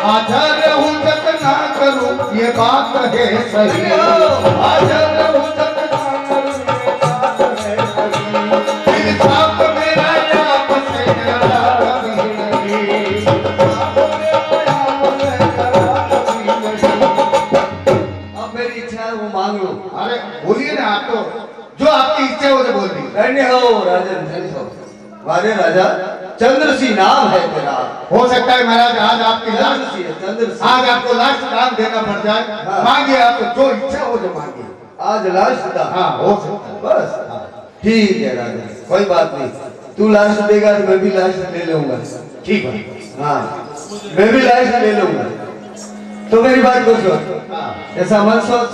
हाजर हूँ जब ना करूँ ये बात है सही, हाजर हूँ जब ना करूँ ये बात है सही। इंसाफ मेरा आप से डरा कभी नहीं, इंसाफ मेरा आप से डरा कभी नहीं। अब मेरी इच्छा है वो मांग लो। अरे बोलिए ना, आप तो जो आपकी इच्छा है वो तो बोल दी। धन्य हो राजन, धन्य हो। वारे राजा, चंद्र सिंह नाम है तेरा। हो सकता है महाराज आज आपकी लास्ट, चंद्र सिंह, आज आपको लास्ट काम देना पड़ जाए। हाँ। मांगिए, आपको जो इच्छा हो जो मांगिए। आज लास्ट था। हाँ हो सकता है। बस ठीक है राजा, कोई बात नहीं। तू लास्ट देगा तो मैं भी लास्ट ले लूंगा। ठीक है। हाँ, मैं भी लास्ट ले लूंगा। तो मेरी बात को सोच, ऐसा मत सोच।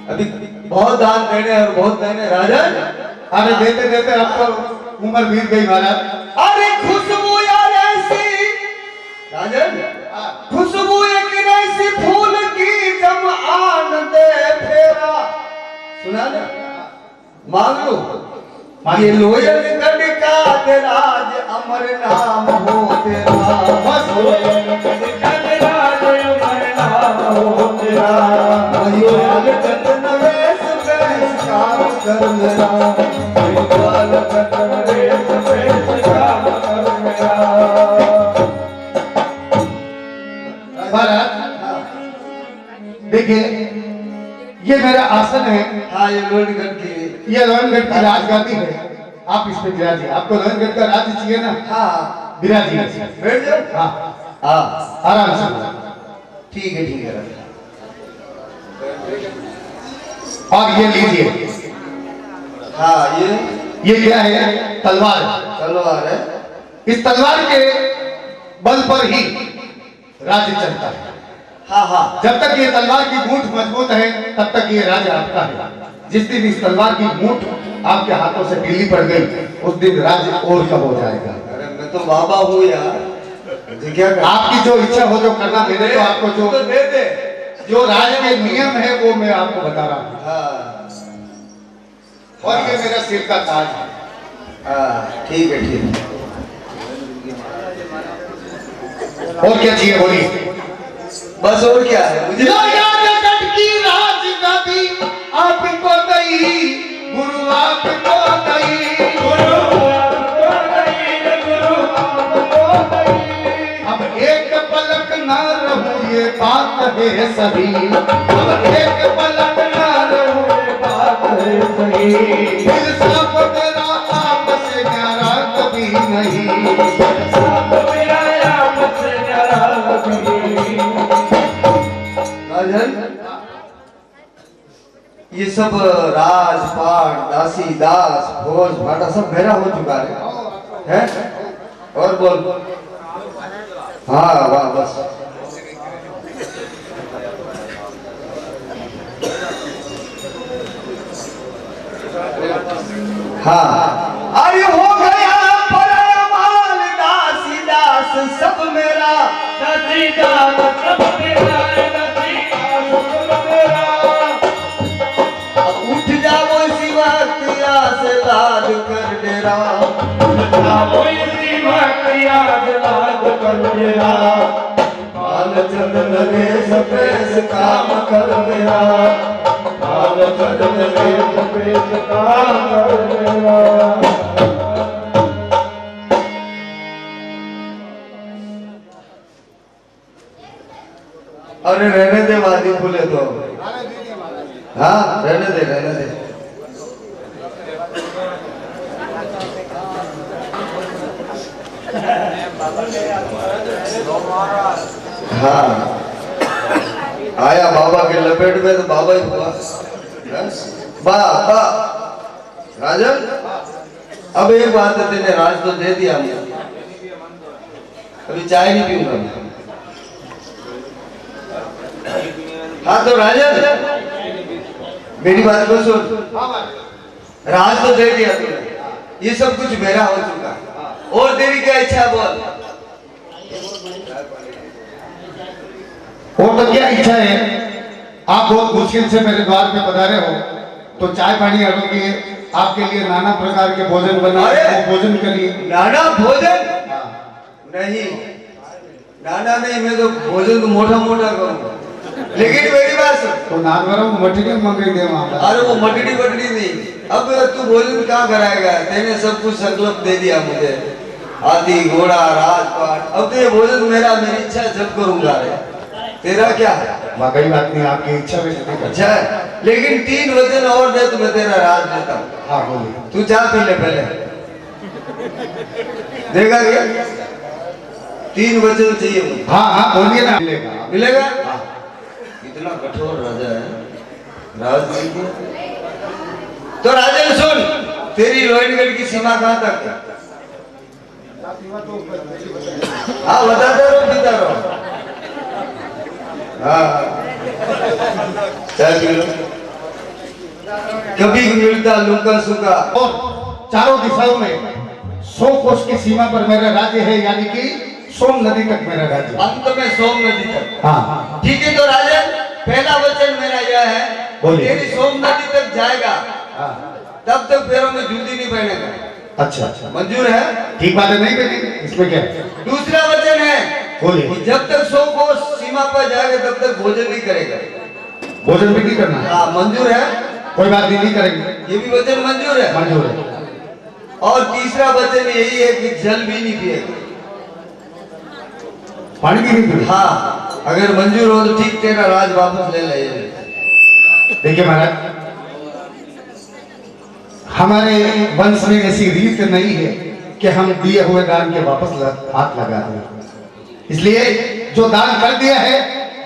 अभी बहुत दान देने और बहुत देने राजन। अरे देते देते अब तो उम्र बीत गई महाराज। अरे खुशबू यार ऐसी राजन, खुशबू एक ऐसी फूल की जब आन दे फेरा। सुना ना, मांग लो। ये लोयल गढ़ का राज अमर नाम हो तेरा, बस लोयल गढ़ का राज अमर नाम हो तेरा। लोयल चंदन वेश वेश काम कर मेरा, लोयल चंदन वेश वेश काम कर मेरा। महाराज देखिए, ये मेरा आसन है। हाँ, ये लोहगढ़ की, ये लोहगढ़ की राजगादी है। आप इस पे विराजिए। आपको लोहगढ़ का राज चाहिए ना? हाँ विराजिए। बैठ जाओ। हाँ हाँ आराम से। ठीक है राजा। और ये लीजिए। हाँ, ये क्या है? तलवार। तलवार है। इस तलवार के बल पर ही राज्य चलता है। हाँ हाँ, जब तक ये तलवार की मूठ मजबूत है तब तक ये राज्य आपका है। जिस दिन इस तलवार की मूठ आपके हाथों से ढीली पड़ गई उस दिन राज्य और कम हो जाएगा। अरे मैं तो बाबा हूँ यार, मुझे क्या करना? आपकी जो इच्छा हो जो करना, मैंने तो आपको जो तो दे दे। जो राज्य के नियम है वो मैं आपको बता रहा हूँ। हाँ और ये मेरा सिर का ताज है। हाँ, ठीक है। और क्या चाहिए बोलिए? बस और क्या है मुझे? लोहगढ़ की राजगादी आपको दई, गुरु आपको दई, गुरु आपको दई, गुरु आपको दई। अब एक पलक ना रहूं ये बात है सही, अब एक पलक ना रहूं ये बात है सही। इंसाफ मेरा आपसे न्यारा कभी नहीं, इंसाफ मेरा आपसे न्यारा कभी। राजन, ये सब राजपाट, दासी, दास, भोज भाटा सब मेरा हो चुका है? और बोल। हाँ वाह, बस हाँ। अरे हो गया परमाल, दासी दास सब मेरा, दासी दास सब मेरा, दासी दास सब मेरा। अब उठ जाओ इसी वक्त याद लाद कर डेरा, उठ जाओ इसी वक्त याद लाद कर डेरा। बाल चंदन रेश पेश काम कर मेरा, बाल चंदन रेश पेश काम कर मेरा। अरे रहने दे वादी फूले तो। हाँ, रहने दे। हाँ, आया बाबा के लपेट में तो बाबा ही हुआ। बा राजन, अब एक बात है, तेने राज तो दे दिया मुझे, अभी चाय नहीं पीऊंगा। हाँ तो राजन, मेरी बात को सुन। राज तो दे दिया तूने, ये सब कुछ मेरा हो चुका है, और तेरी क्या इच्छा बोल। और तो क्या इच्छा है? आप बहुत मुश्किल से मेरे द्वार पे पधारे हो, तो चाय पानी आने के आपके लिए नाना प्रकार के भोजन बनाए, अरे! वो भोजन करिए। नाना भोजन हाँ। नहीं, नाना नहीं, मैं तो भोजन तो मोटा मोटा करूंगा। लेकिन मेरी बात सुन, तो नादवरों मटके मंगाई दे वहाँ। अरे वो मटड़ी वटड़ी नहीं, अब तू भोजन कहाँ कराएगा? तेने सब कुछ संकल्प दे दिया मुझे, हाथी घोड़ा राजपाट, अब तो ये भोजन मेरा, मेरी इच्छा जब करूंगा रे। तेरा क्या है? वाकई बात नहीं, आपकी इच्छा में नहीं कर। अच्छा है, लेकिन 3 वचन और दे तो मैं तेरा राज देता हूँ। हाँ बोलिए। तू जा पी ले पहले, देगा क्या? 3 वचन चाहिए मुझे। हाँ हाँ बोलिए ना। मिलेगा। मिलेगा? हाँ। इतना कठोर राजा है, राज मिल गया। तो राजन सुन, तेरी रोहिणगढ़ की सीमा कहाँ तक है? हाँ बताते रहो, पीता रहो। हाँ चाय पी लो। कभी मिलता लुका सुका। और चारों दिशाओं में 100 कोस की सीमा पर मेरा राज्य है, यानी कि सोम नदी तक मेरा राज्य। अंत में सोम नदी तक। हाँ ठीक है, तो राजन पहला वचन मेरा यह है, बोलिए। तेरी सोम नदी तक जाएगा हाँ। तब तक पैरों में जूती नहीं पहनेगा। अच्छा अच्छा, मंजूर है? ठीक बात है, नहीं पहनेंगे, इसमें क्या है? दूसरा वचन है, बोलिए। कि जब तक 100 कोस सीमा पर जाएगा तब तक भोजन नहीं करेगा। भोजन भी नहीं करना है? हाँ मंजूर है? कोई बात नहीं, नहीं करेंगे। ये भी वचन मंजूर है? मंजूर है। और तीसरा वचन यही है कि जल भी नहीं पिएगा। पानी भी नहीं पीना। हाँ, अगर मंजूर हो तो ठीक, तेरा राज वापस ले ले। देखिए महाराज, हमारे वंश में ऐसी रीत नहीं है कि हम दिए हुए दान के वापस हाथ लगा दें, इसलिए जो दान कर दिया है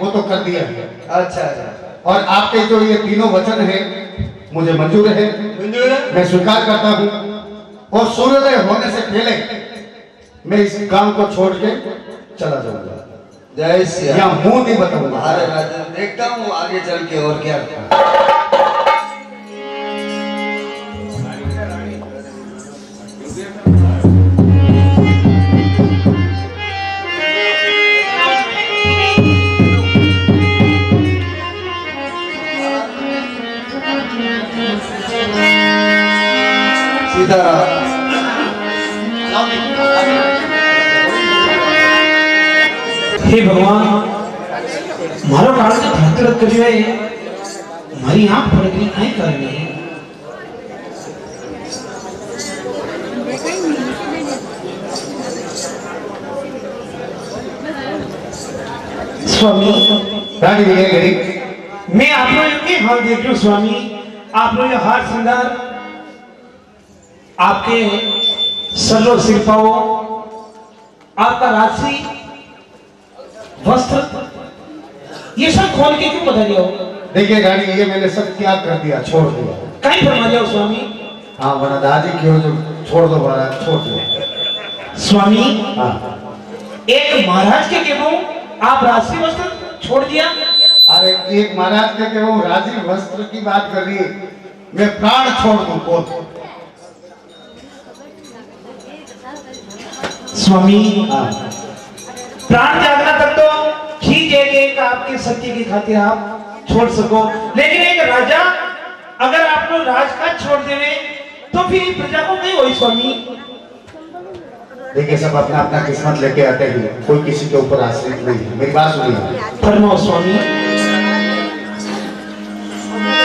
वो तो कर दिया है। अच्छा अच्छा, और आपके जो ये तीनों वचन है मुझे मंजूर है, मंजूर है? मैं स्वीकार करता हूँ। और सूर्योदय होने से पहले मैं इस काम को छोड़ के चला जाऊंगा। जय श्री या राम। मुंह नहीं बताऊंगा। अरे राजन, देखता हूँ आगे चल के और क्या। सीताराम। हे भगवान, मारो काल जो धरतरत करियो है, मारी आंख फड़ गई, कहीं कर रही है। स्वामी, रानी विजय गरी, मैं आप लोगों के हाल देख रहा हूँ स्वामी। आप लोग हार श्रृंगार, आपके सलो सिरपाओ, आपका राशि वस्त्र, ये सब खोल के क्यों बता दिया हो? देखिए रानी, ये मैंने सब त्याग कर दिया, छोड़ दिया। कहीं फरमा दिया हो स्वामी? हाँ वरदाजी क्यों, जो छोड़ दो महाराज, छोड़ दो। स्वामी, हाँ। एक महाराज के केवों आप राशि वस्त्र छोड़ दिया? अरे एक महाराज के वो राजी वस्त्र की बात कर रही है, मैं प्राण छोड़ दूं बोल। स्वामी, हाँ। प्राण त्यागना तक तो ठीक है कि एक आपके सत्य की खातिर आप छोड़ सको, लेकिन एक राजा अगर आप लोग राजकाज छोड़ देवे तो फिर प्रजा को नहीं होई स्वामी। देखिए सब अपना अपना किस्मत लेके आते हैं, कोई किसी के ऊपर आश्रित नहीं है। मेरी बात सुनिए। फरमाओ स्वामी।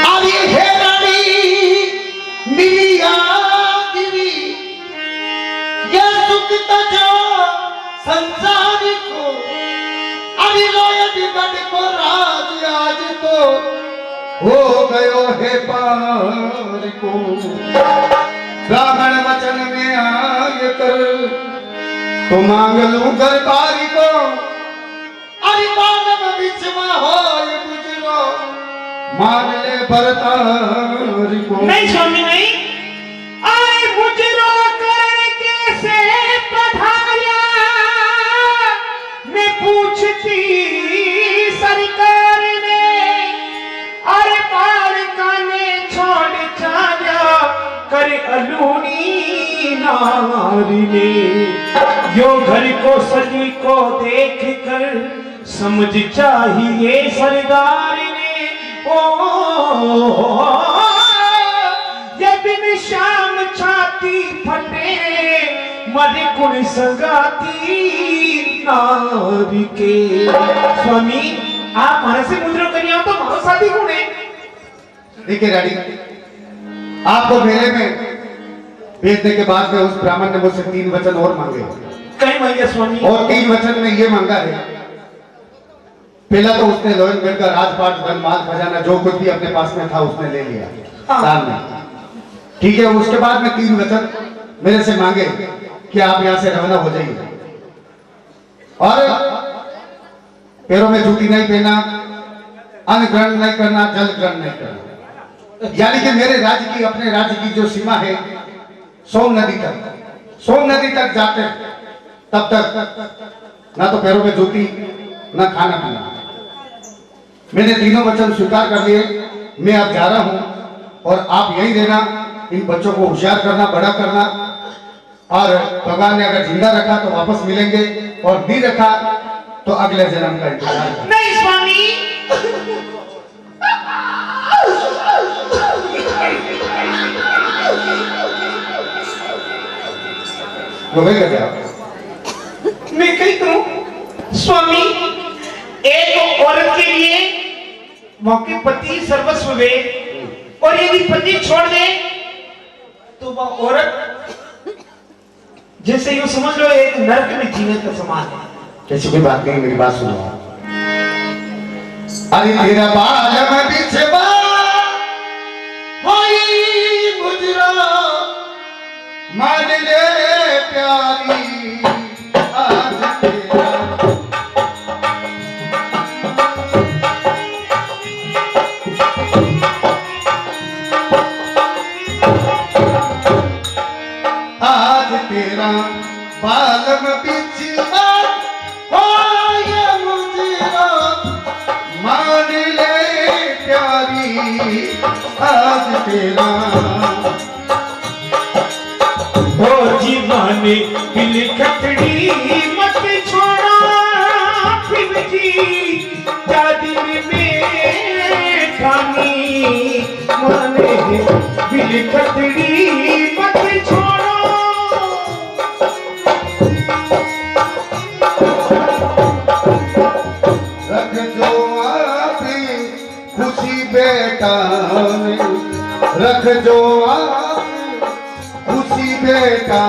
अरे हे रानी मिलिया गिरी, ये सुख तजो संसार को, अरे रोयत गढ़ को राज आज तो हो गयो है पार को। ब्राह्मण वचन में आय कर तो मांग लूं दरबारी को, अरे मानव बीच में होय गुजरो, मान ले भरतारी को। नहीं स्वामी नहीं, आए मुजरो कर कैसे पधाया, मैं पूछती सरकार ने, अरे बालिका ने छोड़ चाया कर अलूनी नारी ने। यो घर को सजी को देख कर समझ चाहिए सरदार ने, ओ ये बिन शाम छाती फटे मरे कुण सगाती नारी के। स्वामी आप हमारे से मुद्रा करिए, आप तो हमारा साथी कौन है? देखिए रानी, आपको मेले में भेजने के बाद में उस ब्राह्मण ने मुझसे 3 वचन और मांगे। कहीं मांगे स्वामी? और 3 वचन में ये मांगा है, पहला तो उसने लोहनगढ़ का राजपाट धन माल खजाना जो कुछ भी अपने पास में था उसने ले लिया दान में, ठीक है। उसके बाद में 3 वचन मेरे से मांगे कि आप यहाँ से रवाना हो जाइए और पैरों में जूती नहीं पहना, अन्न ग्रहण नहीं करना, जल ग्रहण नहीं करना, यानी कि मेरे राज्य की, अपने राज्य की जो सीमा है सोम नदी तक जाते तब तक ना तो पैरों में जूती ना खाना पीना। मैंने 3 वचन स्वीकार कर लिए। मैं अब जा रहा हूं और आप यहीं रहना, इन बच्चों को होशियार करना, बड़ा करना, और भगवान ने अगर जिंदा रखा तो वापस मिलेंगे और नहीं रखा तो अगले जन्म का इंतजार करना। नहीं स्वामी, मैं कही करूं स्वामी, एक औरत के लिए मौके पति सर्वस्व वे, और यदि पति छोड़ दे तो वह औरत जैसे यूं समझ लो एक नरक में जीने का समान है। ऐसी कोई बात नहीं, मेरी बात सुनो। अरे तेरा बालम बिछवा होई मुजरा मान ले प्यारी आज तेरा। आज तेरा बालम बिछवा होई मुजरा मान ले प्यारी आज तेरा। ओ जीवाने दिल खतड़ी मत छोड़ा फिर जी जादी में ठानी माने दिल खतड़ी मत छोड़ा। रख जो आप खुशी बेटा ने, रख जो आप खुशी बेटा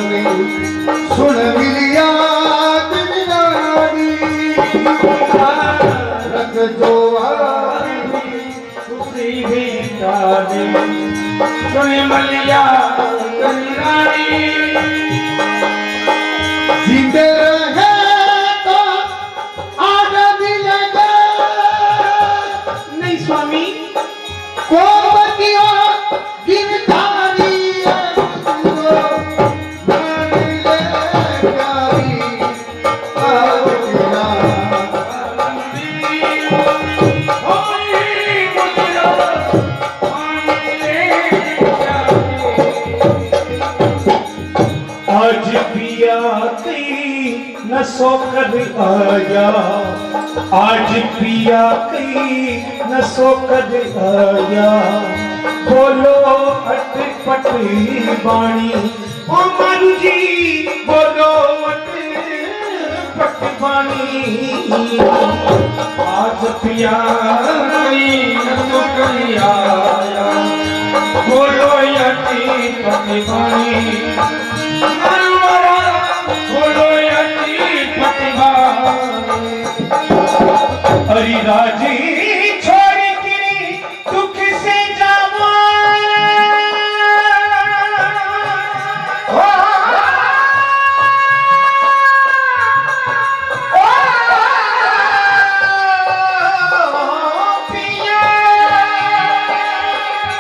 ने, सुन मिलिया दिलदारी। रख जो आप खुशी बेटा ने, सुन मिलिया दिलदारी। जिंदे रहे तो आगे मिलेगा। नहीं स्वामी, कोमतिया गिरधारी मान ले प्यारी आज तेरा। आज पिया कई न सोकर आया, आज पिया कई न सोकर आया, बोलो अटपट बाणी ओ मारू जी, बोलो अटपट बाणी। आज पिया कई न सोकर आया, बोलो अटपट बाणी। हरि राजी छोड़ के दुख से जावा,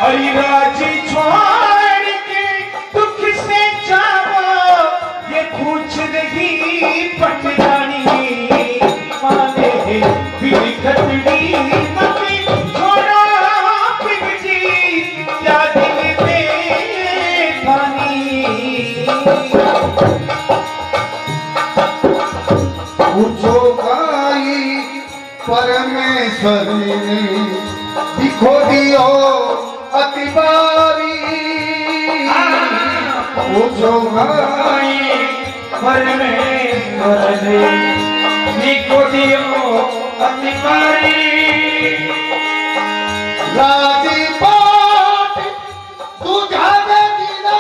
हरि राजी छोड़ के दुख से जावा, ये पूछ रही पटरानी माने फिर खतड़ी मत छोड़ा फिर जी क्या दिल में खानी। पूछो भाई परमेश्वर ने दिखो दियो अति बारी। पूछो माई परमेश्वर ने निको दियो अधिकारी राजी पाट तुझा दे दीना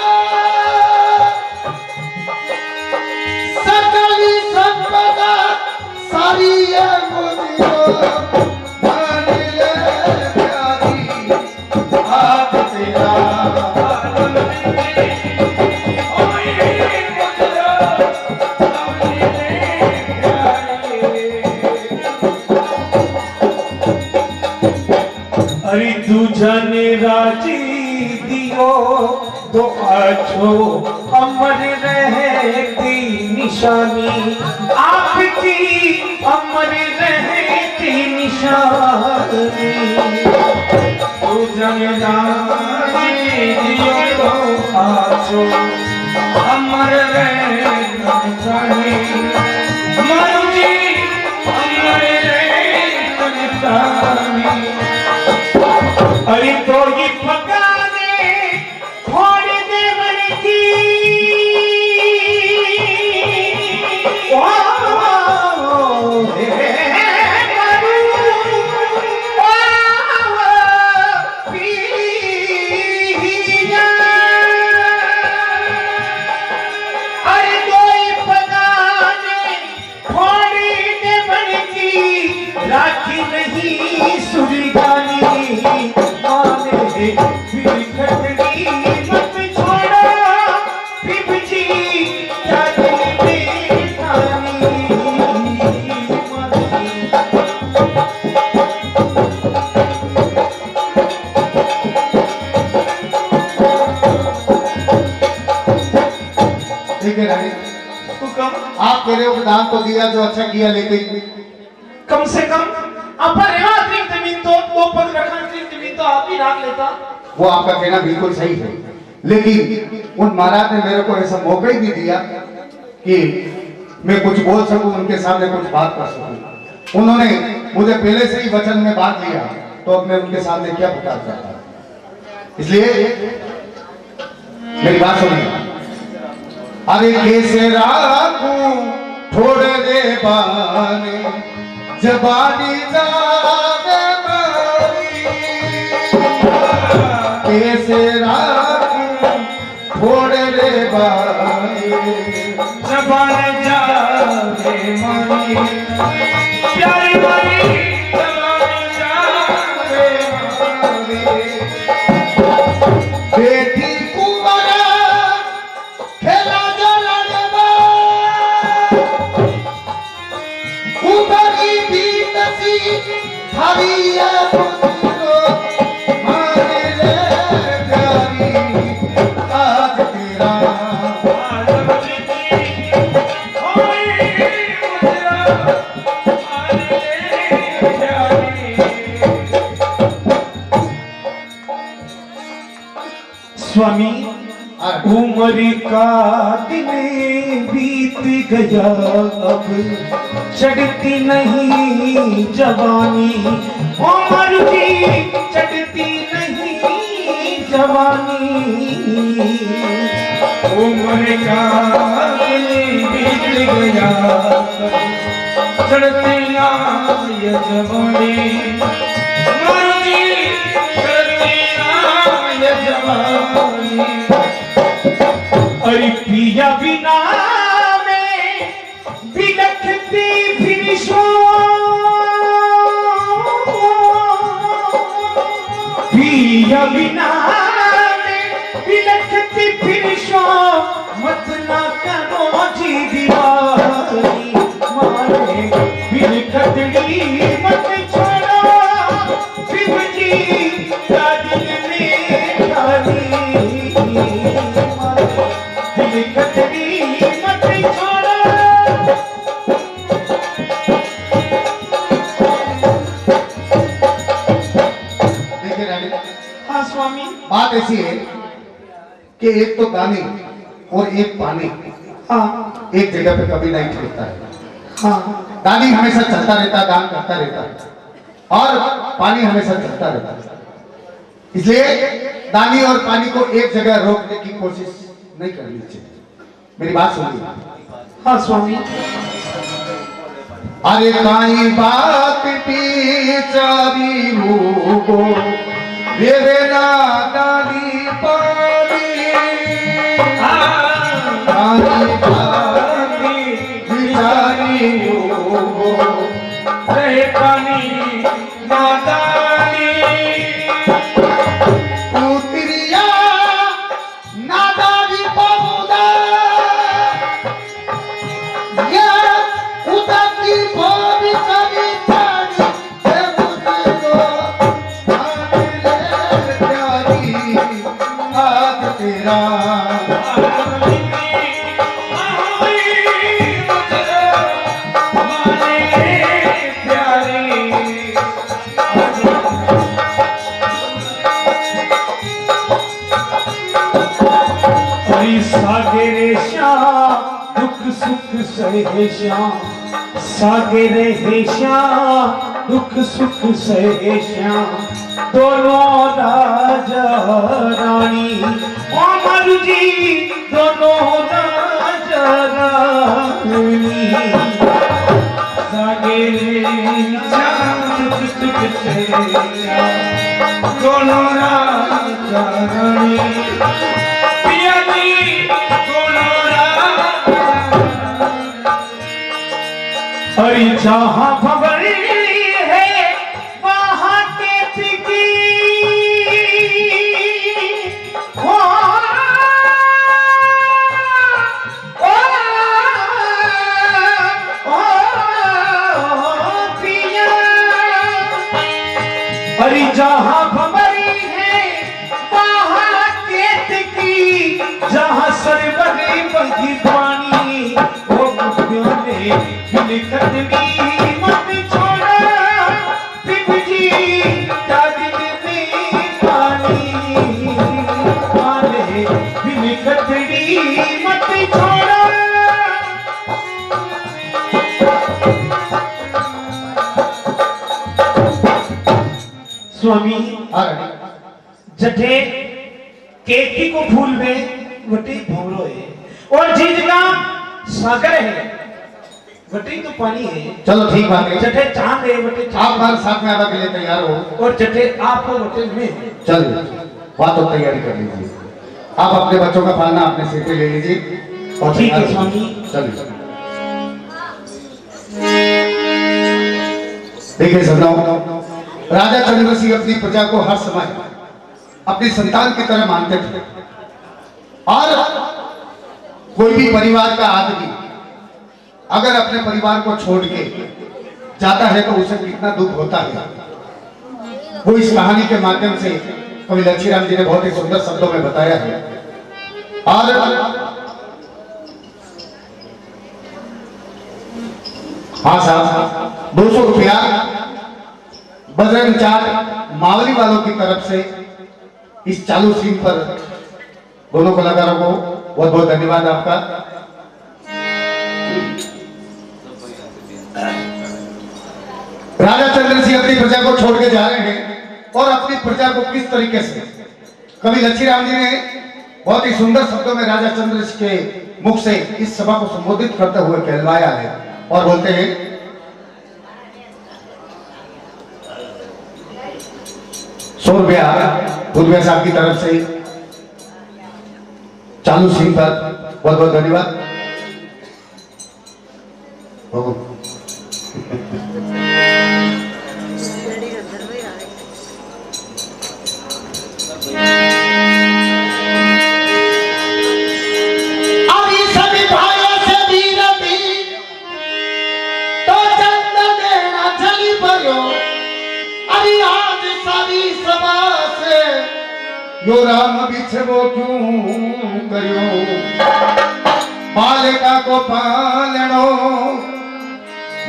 सकली संपदा सारी है मुझको मान ले प्यारी हाथ तेरा अरे तू जाने राजी दियो तो आछो अमर रहती निशानी आपकी अमर रहती निशानी तू जाने राजी दियो तो आछो अमर रहती निशानी मरु जी अमर रहती निशानी अरे तो ये पकाने खोड़ दे मन की अरे तो ये पकाने खोड़ दे मन की राखी नहीं सुलगानी फिर खटनी मत छोड़ो पिपजी जाने में ठानी ठीक है रानी हुक्म आप मेरे उपदान तो दिया जो अच्छा किया लेकिन कम से कम अपर अतिरिक्त जमीन तो दो पद रखा अतिरिक्त जमीन तो आप ही राख लेता वो आपका कहना बिल्कुल सही है लेकिन उन महाराज ने मेरे को ऐसा मौका ही नहीं दिया कि मैं कुछ बोल सकूं उनके सामने कुछ बात कर सकूं उन्होंने मुझे पहले से ही वचन में बांध लिया तो अब मैं उनके सामने क्या पुकार सकता इसलिए मेरी बात सुनिए अरे कैसे राखूं थोड़े दे बाने जबानी जावे मारी कैसे राखूं थोड़े दे बाने जबान जावे मारी प्यारी मारी जबान जावे मारी बेटी कुमारा खेला जो लड़बा उबरी भी नसी हरिया पुत्रो मारे ले प्यारी आज तेरा स्वामी उम्र का दिन बीत गया अब चढ़ती नहीं जवानी उम्र की चढ़ती नहीं जवानी उम्र का दिन बीत गया चढ़ती ना ये जवानी उम्र की चढ़ती ना ये जवानी अरे पिया बिना में बिलखती फिर शो पिया बिना में बिलखती फिर शो मत ना करो जी दीवानी मारे बिलखतड़ी मत छोड़ो फिर जी दिल में डाली कतरी मत छोड़ो देखिए रानी हाँ स्वामी बात ऐसी है कि एक तो दानी और एक पानी हाँ एक जगह पे कभी नहीं ठहरता है हाँ दानी हमेशा चलता रहता दान करता रहता है और पानी हमेशा चलता रहता है इसलिए दानी और पानी को एक जगह रोकने की कोशिश नहीं करनी चाहिए। मेरी बात सुनिए। हाँ स्वामी। अरे काई बात पीचारी हो रे नादानी पानी, काई बात पीचारी हो रे पानी नादानी, पुत्रिया नादानी बहुदा ये उदासी भोरी कभी तारी हे मुझको मान ले प्यारी हाथ तेरा। सागरे श्याम दुख सुख सहे श्याम, सागरे हे श्याम दुख सुख सहे श्याम, दोनों राजा रानी अमर जी, दोनों राजा रानी। सागरे श्याम दुख सुख सहे श्याम, दोनों राजा रानी। अरे जहाँ भंवरी है वहाँ के पिकी हो, पिया। अरे जहाँ भंवरी है वहाँ के पिकी, जहाँ सरवरी बगी पानी वो मुझ्यों ने कदमी मत छोड़ा पिपजी दादिल में पानी, पाले बिन कदड़ी मत छोड़ा। स्वामी जठे केकी को फूल में वटे भौरो है, और जिस जगह सागर है वटे तो पानी है। चलो ठीक बात है, जठे चांद है वटे आप हमारे साथ में आने के लिए तैयार हो, और जठे आपको वटे में चलिए बात तो तैयारी कर लीजिए। आप अपने बच्चों का पालना अपने सिर पे ले लीजिए और ठीक है स्वामी। चलिए देखिए सदनाओ, राजा चंद्र सिंह अपनी प्रजा को हर समय अपनी संतान की तरह मानते थे, और कोई भी परिवार का आदमी अगर अपने परिवार को छोड़ के जाता है तो उसे कितना दुख होता है, वो इस कहानी के माध्यम से कवि लच्छीराम जी ने बहुत ही सुंदर शब्दों में बताया है। और हाँ साहब, 200 रुपया बजरंग चाट मावली वालों की तरफ से इस चालू सीन पर दोनों कलाकारों को बहुत बहुत धन्यवाद आपका। राजा चंद्र सिंह अपनी प्रजा को छोड़ के जा रहे हैं, और अपनी प्रजा को किस तरीके से कवि लच्छीराम जी ने बहुत ही सुंदर शब्दों में राजा चंद्र सिंह के मुख से इस सभा को संबोधित करते हुए कहलवाया है, और बोलते हैं, ₹100 साहब की तरफ से चालू सीन पर बहुत बहुत धन्यवाद। यो राम बिछवो क्यों करियो, बालिका को पालनो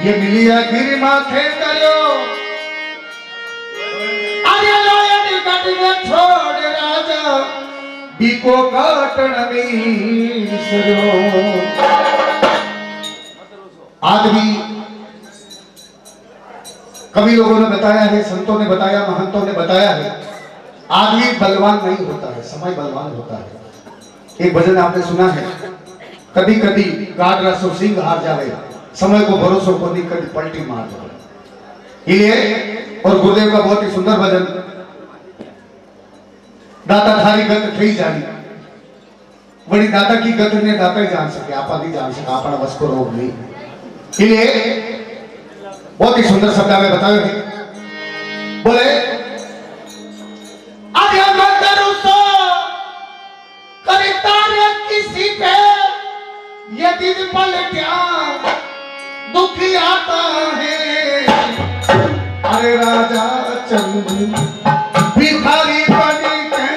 ये मिलिया गिर माथे करियो। अरे लोयन कटने छोड़ राजा बीको काटन सरो। आदमी कवि लोगों ने बताया है, संतों ने बताया, महंतों ने बताया है, आदमी बलवान नहीं होता है, समय बलवान होता है। एक भजन आपने सुना है, कदी कदी गाड़ रसो सिंह हार जावे, समय को भरोसो को नहीं कदी पलटी मार जावे। ये और गुरुदेव का बहुत ही सुंदर भजन, दाता थारी गत थई जानी, बड़ी दाता की गत ने दाता ही जान सके, आपा नहीं जान सका, अपना बस को रोग नहीं। इसलिए बहुत ही सुंदर शब्द में बताए हैं, बोले आगे मैं करूं सो करता रे किसी पे, ये दिन पलटिया दुखी आता है। अरे राजा चंद भिखारी बनी के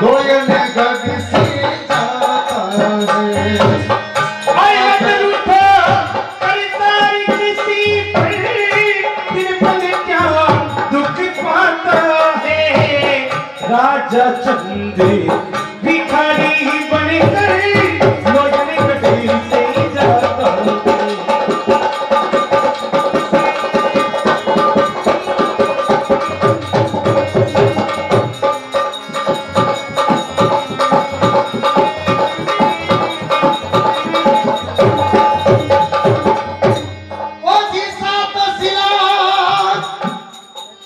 लोयन गढ़ से जाता है। राजा चंदे भिखारी बनकर लोयन गढ़ से जाता है।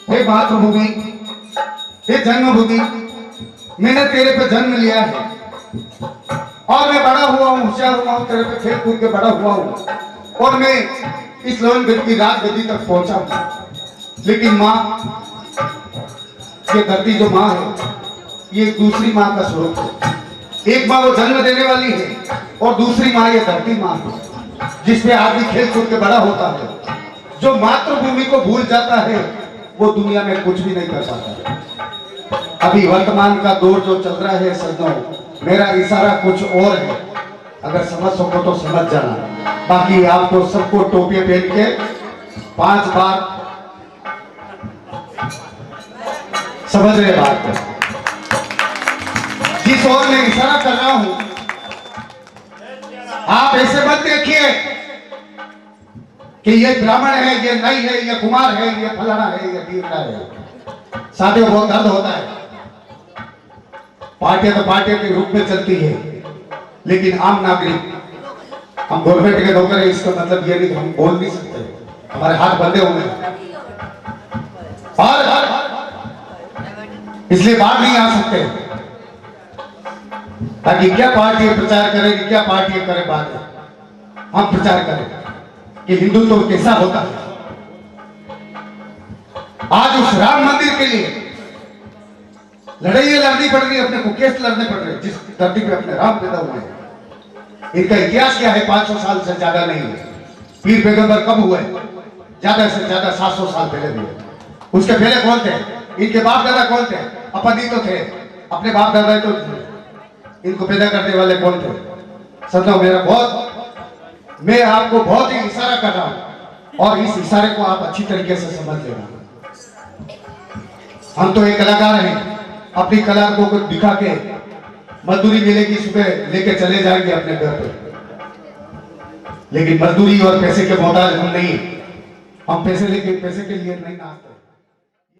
हे मातृभूमि, हे जन्मभूमि, मैंने तेरे पे जन्म लिया है और मैं बड़ा हुआ हूँ, होशियार हुआ हूँ, तेरे पे खेल कूद के बड़ा हुआ हूँ और मैं इस लोहनगढ़ की राजगद्दी तक पहुंचा हूँ। लेकिन माँ, ये धरती जो माँ है, ये दूसरी माँ का स्वरूप है। एक माँ वो जन्म देने वाली है और दूसरी माँ ये धरती माँ है, जिसपे आदमी खेल कूद के बड़ा होता है। जो मातृभूमि को भूल जाता है वो दुनिया में कुछ भी नहीं कर पाता। अभी वर्तमान का दौर जो चल रहा है सज्जनों, मेरा इशारा कुछ और है, अगर समझ सको तो समझ जाना, बाकी आपको सबको टोपी पहन के 5 बार समझ रहे बात को। जिस ओर मैं इशारा कर रहा हूं, आप ऐसे मत देखिए कि ये ब्राह्मण है, ये नई है, ये कुमार है, ये फलाना है, ये ढीमना है। साथियों, बहुत दर्द होता है। पार्टियां तो पार्टियों के रूप में चलती है, लेकिन आम नागरिक, हम गवर्नमेंट के नौकर हैं, इसका मतलब ये नहीं हम बोल नहीं सकते, हमारे हाथ बंधे हुए हैं और इसलिए बाहर नहीं आ सकते। ताकि क्या पार्टी प्रचार करेगी, क्या पार्टी करे बात है, हम प्रचार करें कि हिंदुत्व कैसा होता है। आज उस राम मंदिर के लिए लड़ाइयां लड़नी पड़ रही है, अपने को केस लड़ने पड़ रहे हैं, जिस धरती पे अपने राम पैदा हुए हैं। इनका इतिहास क्या है? 500 साल से ज्यादा नहीं है। पीर पैगंबर कब हुए? ज्यादा से ज्यादा 700 साल पहले हुए। उसके पहले कौन थे? इनके बाप दादा कौन थे? अपन ही तो थे, अपने बाप दादा तो इनको पैदा करने वाले कौन थे? सत्य मेरा मैं आपको बहुत ही इशारा कर रहा हूं और इस इशारे को आप अच्छी तरीके से समझ लेना। हम तो एक कलाकार हैं, अपनी कला को दिखा के मजदूरी मिलेगी, सुबह लेके चले जाएंगे अपने घर पे, लेकिन मजदूरी और पैसे के मोहताज हम नहीं। हम पैसे लेके पैसे के लिए नहीं नाचते।